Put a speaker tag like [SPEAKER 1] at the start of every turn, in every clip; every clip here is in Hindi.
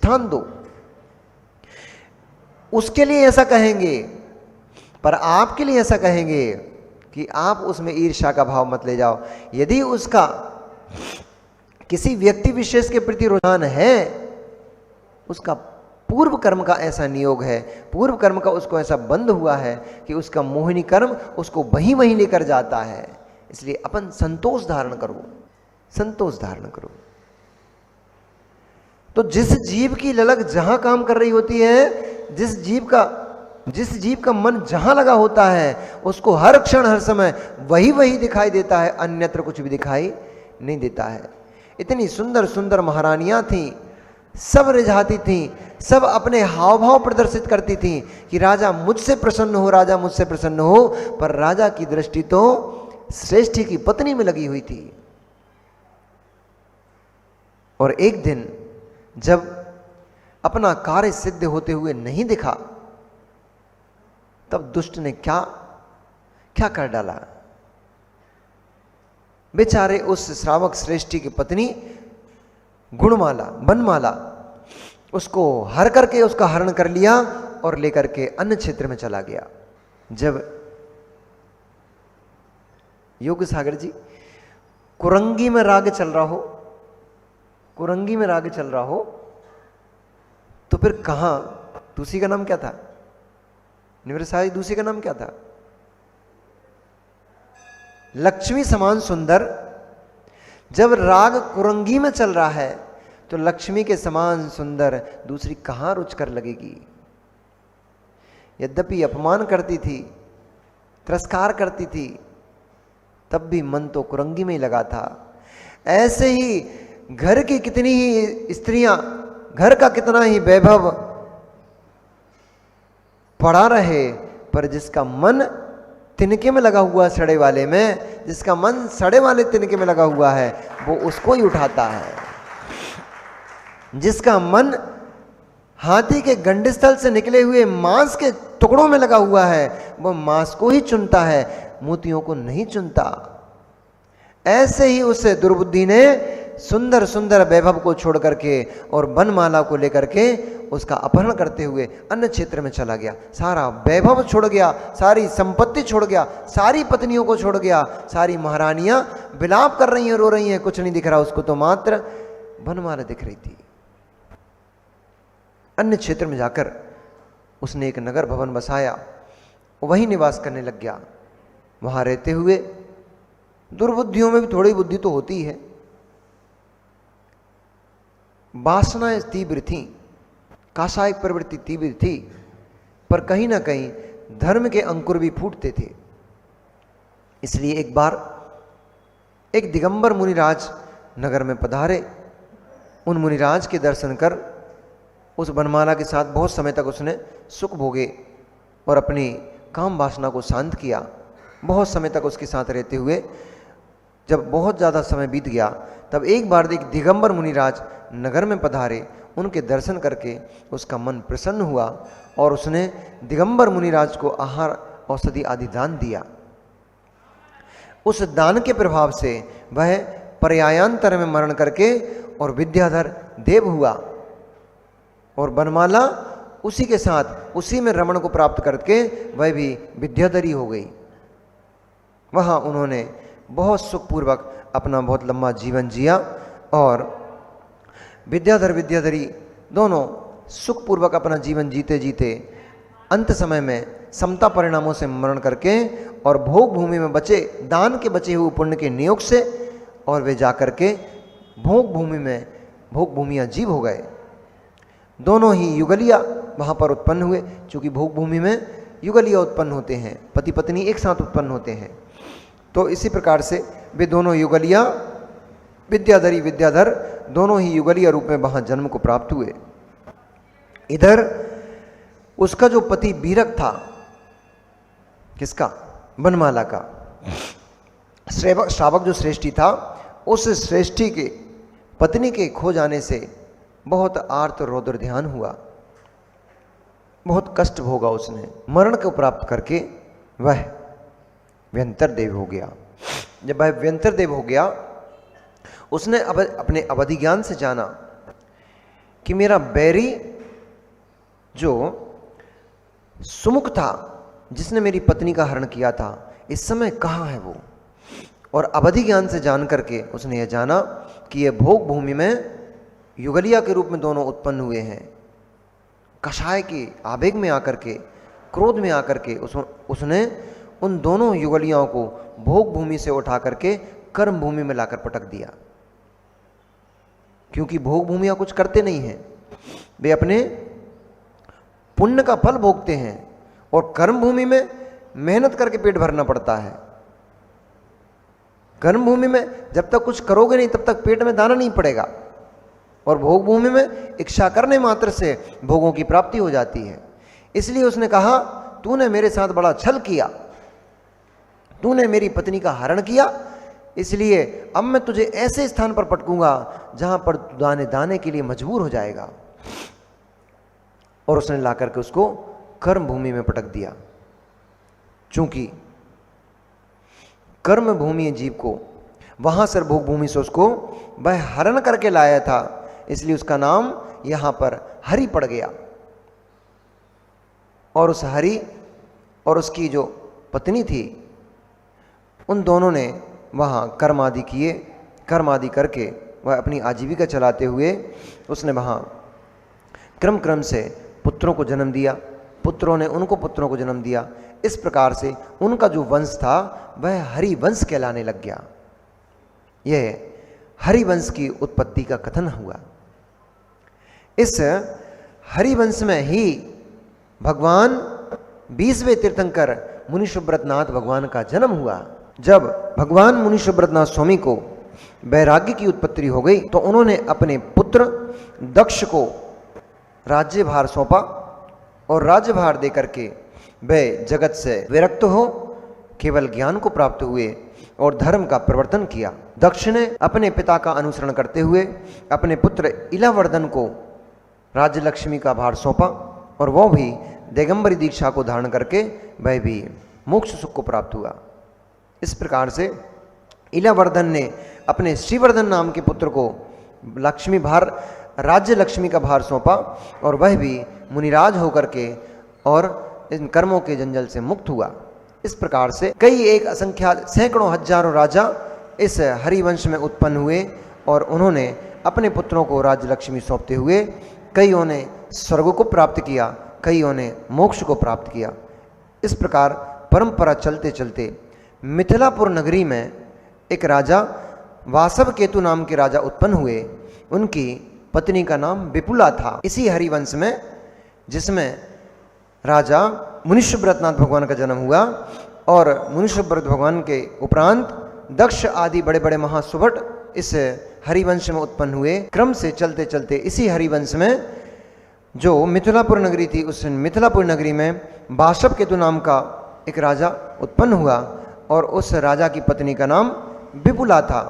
[SPEAKER 1] स्थान दो। उसके लिए ऐसा कहेंगे, पर आपके लिए ऐसा कहेंगे कि आप उसमें ईर्ष्या का भाव मत ले जाओ। यदि उसका किसी व्यक्ति विशेष के प्रति रुझान है, उसका पूर्व कर्म का ऐसा नियोग है, पूर्व कर्म का उसको ऐसा बंध हुआ है कि उसका मोहिनी कर्म उसको वहीं वहीं लेकर जाता है। इसलिए अपन संतोष धारण करो, संतोष धारण करो। तो जिस जीव की ललक जहां काम कर रही होती है, जिस जीव का मन जहां लगा होता है, उसको हर क्षण हर समय वही वही दिखाई देता है, अन्यत्र कुछ भी दिखाई नहीं देता है। इतनी सुंदर सुंदर महारानियां थीं, सब रिझाती थीं, सब अपने हाव भाव प्रदर्शित करती थीं कि राजा मुझसे प्रसन्न हो, राजा मुझसे प्रसन्न हो। पर राजा की दृष्टि तो श्रेष्ठी की पत्नी में लगी हुई थी। और एक दिन जब अपना कार्य सिद्ध होते हुए नहीं दिखा, तब दुष्ट ने क्या क्या कर डाला। बेचारे उस श्रावक श्रेष्ठी की पत्नी गुणमाला, बनमाला, उसको हर करके उसका हरण कर लिया और लेकर के अन्य क्षेत्र में चला गया। जब योग सागर जी कुरंगी में राग चल रहा हो, कुरंगी में राग चल रहा हो, तो फिर कहां, दूसरी का नाम क्या था? निवृत्त साहब, दूसरी का नाम क्या था? लक्ष्मी समान सुंदर। जब राग कुरंगी में चल रहा है तो लक्ष्मी के समान सुंदर दूसरी कहां रुच कर लगेगी। यद्यपि अपमान करती थी, तिरस्कार करती थी, तब भी मन तो कुरंगी में ही लगा था। ऐसे ही घर की कितनी ही स्त्रियां, घर का कितना ही वैभव पड़ा रहे, पर जिसका मन तिनके में लगा हुआ, सड़े वाले में, जिसका मन सड़े वाले तिनके में लगा हुआ है, वो उसको ही उठाता है। जिसका मन हाथी के गंडस्थल से निकले हुए मांस के टुकड़ों में लगा हुआ है, वो मांस को ही चुनता है, मोतियों को नहीं चुनता। ऐसे ही उस दुर्बुद्धि ने सुंदर सुंदर वैभव को छोड़ करके और बनमाला को लेकर के उसका अपहरण करते हुए अन्य क्षेत्र में चला गया। सारा वैभव छोड़ गया, सारी संपत्ति छोड़ गया, सारी पत्नियों को छोड़ गया। सारी महारानियां विलाप कर रही हैं, रो रही हैं, कुछ नहीं दिख रहा उसको, तो मात्र बनमाला दिख रही थी। अन्य क्षेत्र में जाकर उसने एक नगर भवन बसाया, वहीं निवास करने लग गया। वहां रहते हुए दुर्बुद्धियों में भी थोड़ी बुद्धि तो होती है, वासनाएं तीव्र थी, कासायिक प्रवृत्ति तीव्र थी, पर कहीं ना कहीं धर्म के अंकुर भी फूटते थे। इसलिए एक बार एक दिगंबर मुनिराज नगर में पधारे। उन मुनिराज के दर्शन कर उस बनमाला के साथ बहुत समय तक उसने सुख भोगे और अपनी काम वासना को शांत किया। बहुत समय तक उसके साथ रहते हुए जब बहुत ज़्यादा समय बीत गया, तब एक बार एक दिगंबर मुनिराज नगर में पधारे। उनके दर्शन करके उसका मन प्रसन्न हुआ और उसने दिगंबर मुनिराज को आहार, औषधि आदि दान दिया। उस दान के प्रभाव से वह पर्यायांतर में मरण करके और विद्याधर देव हुआ, और बनमाला उसी के साथ, उसी में रमण को प्राप्त करके वह भी विद्याधरी हो गई। वहाँ उन्होंने बहुत सुखपूर्वक अपना बहुत लंबा जीवन जिया और विद्याधर विद्याधरी दोनों सुखपूर्वक अपना जीवन जीते जीते अंत समय में समता परिणामों से मरण करके और भोग भूमि में बचे, दान के बचे हुए पुण्य के नियोग से, और वे जाकर के भोग भूमि में भोग भूमियाँ जीव हो गए। दोनों ही युगलिया वहाँ पर उत्पन्न हुए। चूँकि भोग भूमि में युगलिया उत्पन्न होते हैं, पति पत्नी एक साथ उत्पन्न होते हैं, तो इसी प्रकार से वे दोनों युगलिया, विद्याधरी विद्याधर, दोनों ही युगलिया रूप में वहाँ जन्म को प्राप्त हुए। इधर उसका जो पति बीरक था, किसका? बनमाला का। श्रावक जो श्रेष्ठी था, उस श्रेष्ठी के पत्नी के खो जाने से बहुत आर्त रौद्र ध्यान हुआ, बहुत कष्ट भोगा उसने। मरण को प्राप्त करके वह व्यंतर देव हो गया। जब वह व्यंतर देव हो गया, उसने अब अपने अवधि ज्ञान से जाना कि मेरा बैरी जो सुमुख था, जिसने मेरी पत्नी का हरण किया था, इस समय कहाँ है वो। और अवधि ज्ञान से जान करके उसने यह जाना कि यह भोग भूमि में युगलिया के रूप में दोनों उत्पन्न हुए हैं। कषाय के आवेग में आकर के, क्रोध में आकर के उसने उन दोनों युगलियाओं को भोग भूमि से उठा करके कर्म भूमि में लाकर पटक दिया। क्योंकि भोग भूमियां कुछ करते नहीं हैं, वे अपने पुण्य का फल भोगते हैं, और कर्म भूमि में मेहनत करके पेट भरना पड़ता है। कर्म भूमि में जब तक कुछ करोगे नहीं तब तक पेट में दाना नहीं पड़ेगा, और भोग भूमि में इच्छा करने मात्र से भोगों की प्राप्ति हो जाती है। इसलिए उसने कहा, तूने मेरे साथ बड़ा छल किया, तूने मेरी पत्नी का हरण किया, इसलिए अब मैं तुझे ऐसे स्थान पर पटकूंगा जहां पर दाने दाने के लिए मजबूर हो जाएगा। और उसने ला करके उसको कर्म भूमि में पटक दिया। चूंकि कर्म भूमि जीव को वहां से भोग भूमि से उसको वह हरण करके लाया था, इसलिए उसका नाम यहां पर हरि पड़ गया। और उस हरि और उसकी जो पत्नी थी, उन दोनों ने वहाँ कर्म आदि किए। कर्म आदि करके वह अपनी आजीविका चलाते हुए उसने वहाँ क्रम क्रम से पुत्रों को जन्म दिया, पुत्रों ने उनको पुत्रों को जन्म दिया। इस प्रकार से उनका जो वंश था वह हरिवंश कहलाने लग गया। यह हरिवंश की उत्पत्ति का कथन हुआ। इस हरिवंश में ही भगवान 20वें तीर्थंकर मुनि सुब्रतनाथ भगवान का जन्म हुआ। जब भगवान मुनि सुब्रतनाथ स्वामी को वैराग्य की उत्पत्ति हो गई तो उन्होंने अपने पुत्र दक्ष को राज्यभार सौंपा, और राज्यभार देकर के वे जगत से विरक्त हो केवल ज्ञान को प्राप्त हुए और धर्म का प्रवर्तन किया। दक्ष ने अपने पिता का अनुसरण करते हुए अपने पुत्र इलावर्धन को राज्य लक्ष्मी का भार सौंपा, और वह भी दिगंबरी दीक्षा को धारण करके वह भी मोक्ष सुख को प्राप्त हुआ। इस प्रकार से इलावर्धन ने अपने श्रीवर्धन नाम के पुत्र को लक्ष्मी भार, राज्य लक्ष्मी का भार सौंपा, और वह भी मुनिराज होकर के और इन कर्मों के जंजल से मुक्त हुआ। इस प्रकार से कई एक असंख्यात सैकड़ों हजारों राजा इस हरिवंश में उत्पन्न हुए, और उन्होंने अपने पुत्रों को राज्य लक्ष्मी सौंपते हुए कईयों ने स्वर्ग को प्राप्त किया, कईयों ने मोक्ष को प्राप्त किया। इस प्रकार परंपरा चलते चलते मिथिलापुर नगरी में एक राजा वासव केतु नाम के राजा उत्पन्न हुए। उनकी पत्नी का नाम विपुला था। इसी हरिवंश में, जिसमें राजा मुनिशुब्रतनाथ भगवान का जन्म हुआ, और मुनिशुब्रत भगवान के उपरांत दक्ष आदि बड़े बड़े महासुभट इस हरिवंश में उत्पन्न हुए। क्रम से चलते चलते इसी हरिवंश में जो मिथिलापुर नगरी थी, उस मिथिलापुर नगरी में वासव केतु नाम का एक राजा उत्पन्न हुआ, और उस राजा की पत्नी का नाम विपुला था।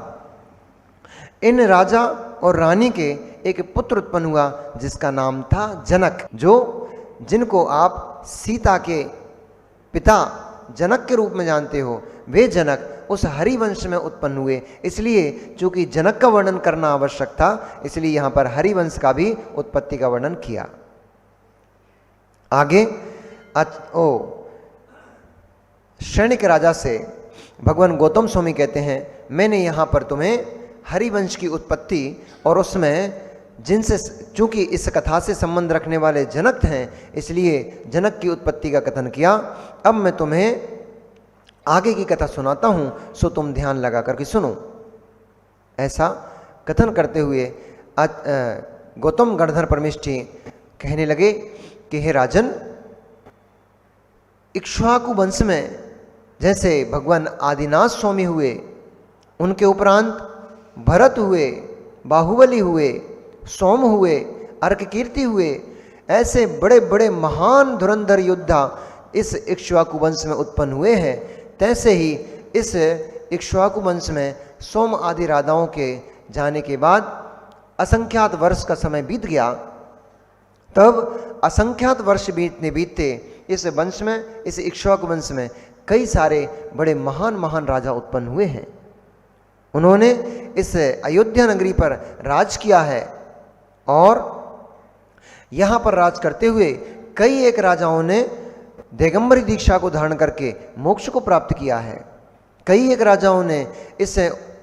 [SPEAKER 1] इन राजा और रानी के एक पुत्र उत्पन्न हुआ जिसका नाम था जनक, जिनको आप सीता के पिता जनक के रूप में जानते हो। वे जनक उस हरिवंश में उत्पन्न हुए। इसलिए चूंकि जनक का वर्णन करना आवश्यक था, इसलिए यहां पर हरिवंश का भी उत्पत्ति का वर्णन किया। आगे शैणिक राजा से भगवान गौतम स्वामी कहते हैं, मैंने यहाँ पर तुम्हें हरिवंश की उत्पत्ति और उसमें जिनसे, चूंकि इस कथा से संबंध रखने वाले जनक हैं, इसलिए जनक की उत्पत्ति का कथन किया। अब मैं तुम्हें आगे की कथा सुनाता हूँ, सो तुम ध्यान लगा करके सुनो। ऐसा कथन करते हुए गौतम गणधर परमेष्ठी कहने लगे कि हे राजन, इक्ष्वाकु वंश में जैसे भगवान आदिनाथ स्वामी हुए, उनके उपरांत भरत हुए, बाहुबली हुए, सोम हुए, अर्ककीर्ति हुए, ऐसे बड़े बड़े महान धुरंधर योद्धा इस इक्ष्वाकु वंश में उत्पन्न हुए हैं। तैसे ही इस इक्ष्वाकु वंश में सोम आदि राजाओं के जाने के बाद असंख्यात वर्ष का समय बीत गया। तब असंख्यात वर्ष बीतते इस वंश में, इस इक्ष्वाकु वंश में कई सारे बड़े महान महान राजा उत्पन्न हुए हैं। उन्होंने इस अयोध्या नगरी पर राज किया है, और यहां पर राज करते हुए कई एक राजाओं ने दिगंबरी दीक्षा को धारण करके मोक्ष को प्राप्त किया है। कई एक राजाओं ने इस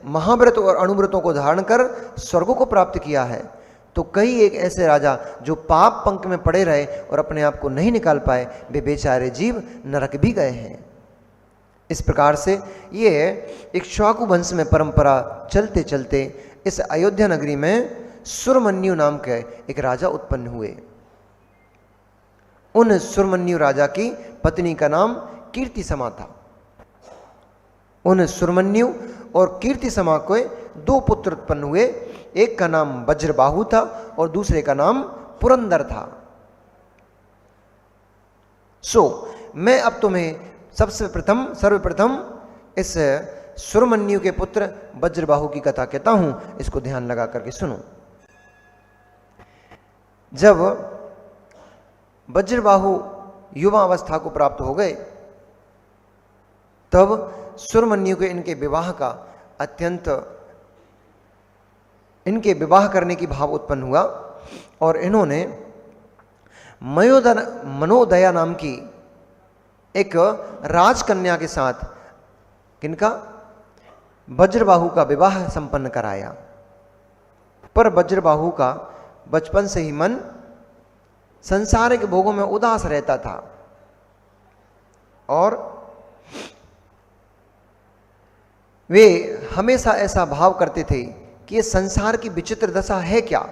[SPEAKER 1] महाव्रत और अणुव्रतों को धारण कर स्वर्ग को प्राप्त किया है। तो कई एक ऐसे राजा जो पाप पंख में पड़े रहे और अपने आप को नहीं निकाल पाए, वे बेचारे जीव नरक भी गए हैं। इस प्रकार से ये इक्ष्वाकु वंश में परंपरा चलते चलते इस अयोध्या नगरी में सुरमन्यु नाम के एक राजा उत्पन्न हुए। उन सुरमन्यु राजा की पत्नी का नाम कीर्तिसमा था। उन सुरमन्यु और कीर्तिसमा के 2 पुत्र उत्पन्न हुए। एक का नाम वज्रबाहु था और दूसरे का नाम पुरंदर था। मैं अब तुम्हें सर्वप्रथम इस सुरमन्यु के पुत्र वज्रबाहु की कथा कहता हूं, इसको ध्यान लगा करके सुनो। जब वज्रबाहु युवा अवस्था को प्राप्त हो गए, तब सुरमन्यु के इनके विवाह करने की भाव उत्पन्न हुआ और इन्होंने मनोदया नाम की एक राजकन्या के साथ किनका वज्रबाहु का विवाह संपन्न कराया। पर वज्रबाहु का बचपन से ही मन संसारिक भोगों में उदास रहता था और वे हमेशा ऐसा भाव करते थे कि ये संसार की विचित्र दशा है क्या,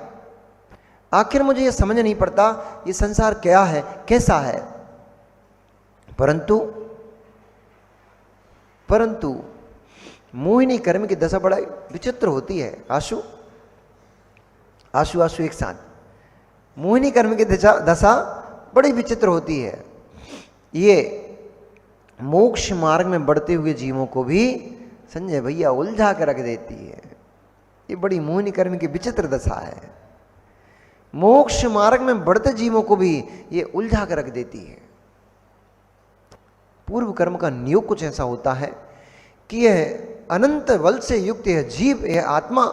[SPEAKER 1] आखिर मुझे ये समझ नहीं पड़ता ये संसार क्या है, कैसा है। परंतु मोहिनी कर्म की दशा बड़ा विचित्र होती है। आशु एक साथ, मोहिनी कर्म की दशा बड़ी विचित्र होती है। ये मोक्ष मार्ग में बढ़ते हुए जीवों को भी संजय भैया उलझा कर रख देती है। ये बड़ी मोहिनी कर्म की विचित्र दशा है। मोक्ष मार्ग में बढ़ते जीवों को भी ये उलझा कर रख देती है। पूर्व कर्म का नियोग कुछ ऐसा होता है कि यह अनंत बल से युक्त यह जीव, यह आत्मा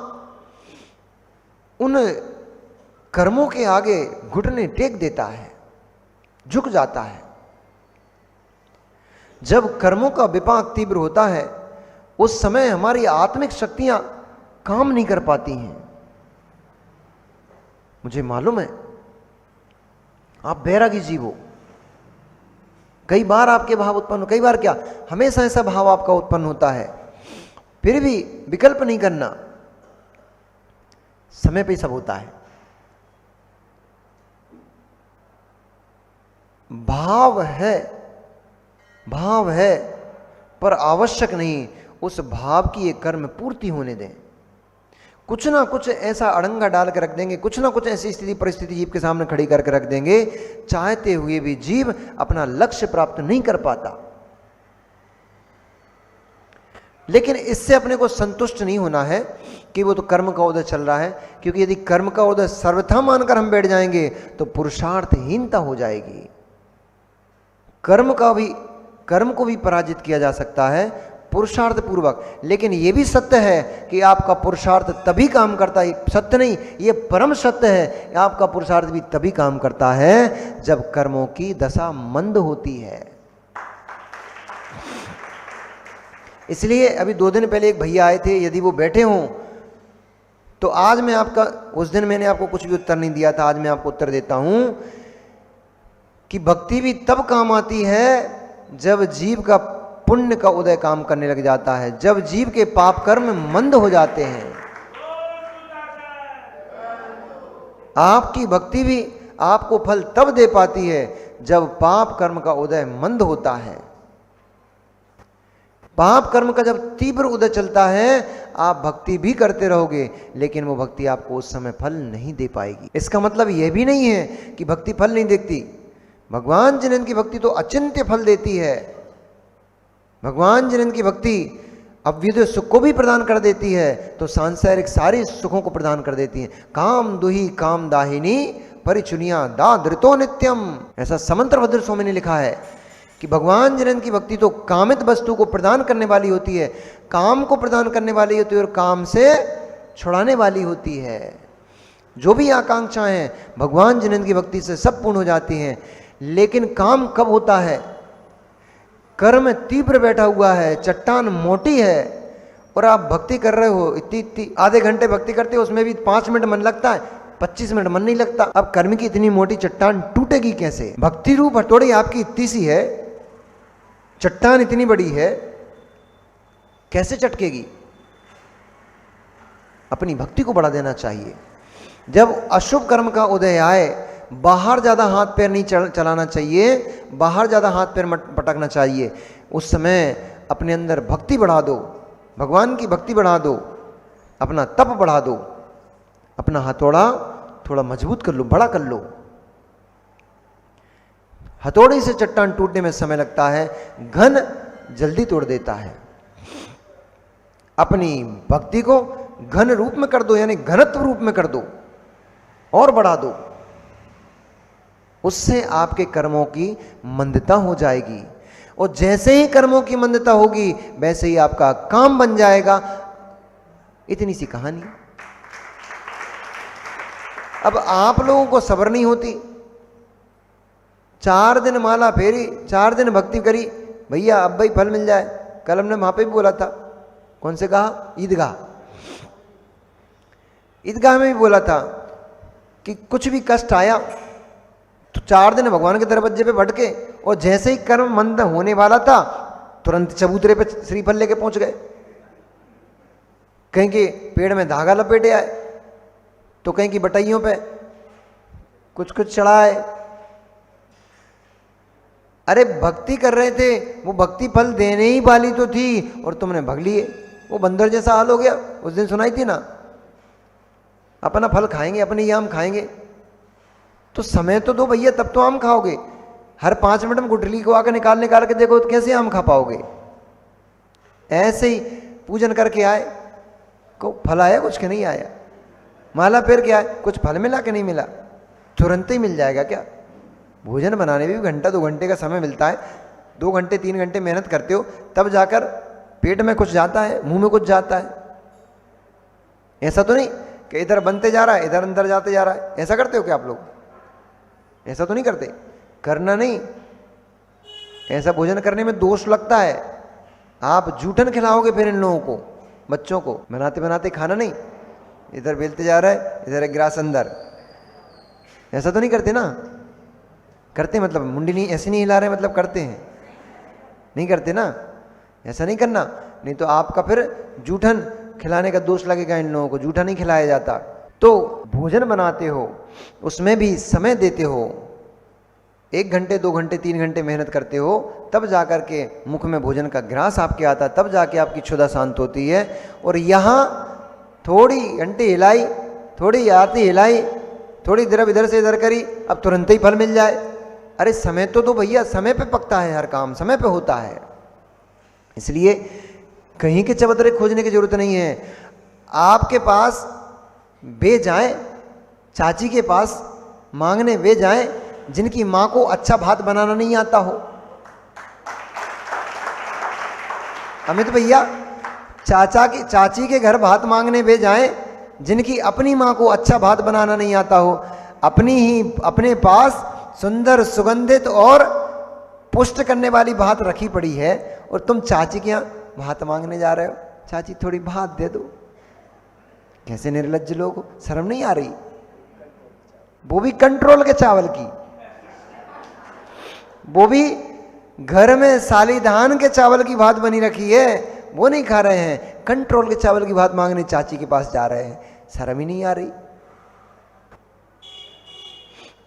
[SPEAKER 1] उन कर्मों के आगे घुटने टेक देता है, झुक जाता है। जब कर्मों का विपाक तीव्र होता है उस समय हमारी आत्मिक शक्तियां काम नहीं कर पाती हैं। मुझे मालूम है आप बैरागी जीव हो, कई बार आपके भाव उत्पन्न, कई बार क्या हमेशा ऐसा भाव आपका उत्पन्न होता है, फिर भी विकल्प नहीं करना, समय पे सब होता है। भाव है पर आवश्यक नहीं, उस भाव की एक कर्म पूर्ति होने दें। कुछ ना कुछ ऐसा अड़ंगा डाल कर रख देंगे, कुछ ना कुछ ऐसी स्थिति परिस्थिति जीव के सामने खड़ी करके रख देंगे, चाहते हुए भी जीव अपना लक्ष्य प्राप्त नहीं कर पाता। लेकिन इससे अपने को संतुष्ट नहीं होना है कि वो तो कर्म का उदय चल रहा है, क्योंकि यदि कर्म का उदय सर्वथा मानकर हम बैठ जाएंगे तो पुरुषार्थहीनता हो जाएगी। कर्म को भी पराजित किया जा सकता है पुरुषार्थ पूर्वक, लेकिन यह भी सत्य है कि आपका पुरुषार्थ तभी काम करता है, सत्य नहीं ये परम सत्य है, आपका पुरुषार्थ भी तभी काम करता है जब कर्मों की दशा मंद होती है। इसलिए अभी 2 दिन पहले एक भैया आए थे, यदि वो बैठे हों तो आज मैं आपका, उस दिन मैंने आपको कुछ भी उत्तर नहीं दिया था, आज मैं आपको उत्तर देता हूं कि भक्ति भी तब काम आती है जब जीव का पुण्य का उदय काम करने लग जाता है, जब जीव के पाप कर्म मंद हो जाते हैं। आपकी भक्ति भी आपको फल तब दे पाती है जब पाप कर्म का उदय मंद होता है। पाप कर्म का जब तीव्र उदय चलता है आप भक्ति भी करते रहोगे, लेकिन वो भक्ति आपको उस समय फल नहीं दे पाएगी। इसका मतलब यह भी नहीं है कि भक्ति फल नहीं देती। भगवान जिनन की भक्ति तो अचिंत्य फल देती है। भगवान जिनन की भक्ति अव्युदय सुख को भी प्रदान कर देती है, तो सांसारिक सारे सुखों को प्रदान कर देती है। काम दुही काम दाहिनी परिचुनिया दादृतो नित्यम, ऐसा समंत्र भद्र स्वामी ने लिखा है कि भगवान जिनन की भक्ति तो कामित वस्तु को प्रदान करने वाली होती है, काम को प्रदान करने वाली होती है और काम से छुड़ाने वाली होती है। जो भी आकांक्षाएं हैं भगवान जिनेंद्र की भक्ति से सब पूर्ण हो जाती हैं। लेकिन काम कब होता है? कर्म तीव्र बैठा हुआ है, चट्टान मोटी है और आप भक्ति कर रहे हो, इतनी आधे घंटे भक्ति करते हो, उसमें भी 5 मिनट मन लगता है, 25 मिनट मन नहीं लगता। अब कर्म की इतनी मोटी चट्टान टूटेगी कैसे? भक्ति रूप हथौड़ी आपकी इतनी सी है, चट्टान इतनी बड़ी है, कैसे चटकेगी? अपनी भक्ति को बढ़ा देना चाहिए। जब अशुभ कर्म का उदय आए, बाहर ज्यादा हाथ पैर नहीं चलाना चाहिए, बाहर ज्यादा हाथ पैर मत पटकना चाहिए। उस समय अपने अंदर भक्ति बढ़ा दो, भगवान की भक्ति बढ़ा दो, अपना तप बढ़ा दो, अपना हथौड़ा थोड़ा मजबूत कर लो, बड़ा कर लो। हथौड़े से चट्टान टूटने में समय लगता है, घन जल्दी तोड़ देता है। अपनी भक्ति को घन रूप में कर दो, यानी घनत्व रूप में कर दो और बढ़ा दो। उससे आपके कर्मों की मंदता हो जाएगी, और जैसे ही कर्मों की मंदता होगी वैसे ही आपका काम बन जाएगा। इतनी सी कहानी। अब आप लोगों को सब्र नहीं होती, 4 दिन माला फेरी, 4 दिन भक्ति करी, भैया अब भाई फल मिल जाए। कल हमने वहां पे भी बोला था, कौन से कहा? ईदगाह। ईदगाह में भी बोला था कि कुछ भी कष्ट आया तो 4 दिन भगवान के दरवाजे पे भटके, और जैसे ही कर्म मंद होने वाला था तुरंत चबूतरे पे श्रीफल लेके पहुंच गए। कहीं के पेड़ में धागा लपेटे आए, तो कहीं की बटाइयों पे कुछ कुछ चढ़ाए। अरे भक्ति कर रहे थे, वो भक्ति फल देने ही वाली तो थी और तुमने भग लिए। वो बंदर जैसा हाल हो गया। उस दिन सुनाई थी ना, अपना फल खाएंगे, अपने ही आम खाएंगे। तो समय तो दो भैया, तब तो आम खाओगे। हर 5 मिनट में गुठली को आकर निकाल के देखो तो कैसे आम खा पाओगे? ऐसे ही पूजन करके आए, को फल आया कुछ के नहीं आया, माला फेर के आए, कुछ फल मिला कि नहीं मिला? तुरंत ही मिल जाएगा क्या? भोजन बनाने में भी 1-2 घंटे का समय मिलता है। 2 घंटे 3 घंटे मेहनत करते हो, तब जाकर पेट में कुछ जाता है, मुंह में कुछ जाता है। ऐसा तो नहीं कि इधर बनते जा रहा है, इधर अंदर जाते जा रहा है। ऐसा करते हो क्या आप लोग? ऐसा तो नहीं करते। करना नहीं, ऐसा भोजन करने में दोष लगता है। आप जूठन खिलाओगे फिर इन लोगों को, बच्चों को। बनाते बनाते खाना नहीं, इधर बेलते जा रहा है, इधर एक गिलास अंदर। ऐसा तो नहीं करते ना? करते मतलब मुंडी नहीं, ऐसे नहीं हिला रहे मतलब करते हैं, नहीं करते ना? ऐसा नहीं करना, नहीं तो आपका फिर जूठन खिलाने का दोष लगेगा इन लोगों को। जूठा नहीं खिलाया जाता। तो भोजन बनाते हो, उसमें भी समय देते हो, 1 घंटे 2 घंटे 3 घंटे मेहनत करते हो, तब जाकर के मुख में भोजन का ग्रास आपके आता, तब जाके आपकी क्षुधा शांत होती है। और यहाँ थोड़ी घंटे हिलाई, थोड़ी आरती हिलाई, थोड़ी देर इधर से इधर करी, अब तुरंत ही फल मिल जाए। अरे समय तो दो भैया, समय पे पकता है हर काम, समय पे होता है। इसलिए कहीं के चबूतरे खोजने की जरूरत नहीं है। आपके पास वे जाएं, चाची के पास मांगने वे जाएं जिनकी मां को अच्छा भात बनाना नहीं आता हो। अमित भैया, चाची के घर भात मांगने वे जाएं जिनकी अपनी मां को अच्छा भात बनाना नहीं आता हो। अपने पास सुंदर सुगंधित और पुष्ट करने वाली भात रखी पड़ी है, और तुम चाची के यहाँ भात मांगने जा रहे हो। चाची थोड़ी भात दे दो। कैसे निर्लज्ज लोग हो, शर्म नहीं आ रही? वो भी कंट्रोल के चावल की, वो भी घर में साली धान के चावल की भात बनी रखी है, वो नहीं खा रहे हैं। कंट्रोल के चावल की भात मांगने चाची के पास जा रहे हैं, शर्म ही नहीं आ रही?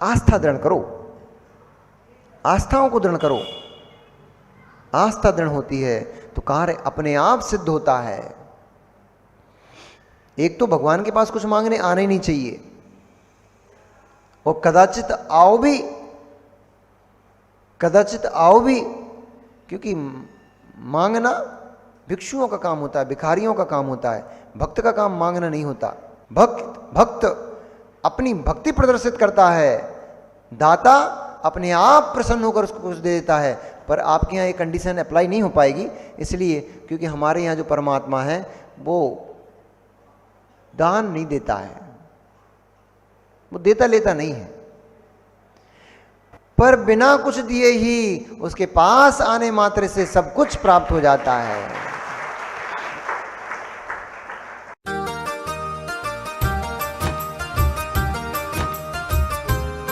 [SPEAKER 1] आस्था दृढ़ करो, आस्थाओं को दृढ़ करो। आस्था दृढ़ होती है तो कार्य अपने आप सिद्ध होता है। एक तो भगवान के पास कुछ मांगने आना ही नहीं चाहिए, और कदाचित आओ भी, क्योंकि मांगना भिक्षुओं का काम होता है, भिखारियों का काम होता है। भक्त का काम मांगना नहीं होता। भक्त अपनी भक्ति प्रदर्शित करता है, दाता अपने आप प्रसन्न होकर उसको कुछ दे देता है। पर आपके यहाँ ये कंडीशन अप्लाई नहीं हो पाएगी, इसलिए क्योंकि हमारे यहाँ जो परमात्मा है वो दान नहीं देता है। वो देता लेता नहीं है, पर बिना कुछ दिए ही उसके पास आने मात्र से सब कुछ प्राप्त हो जाता है।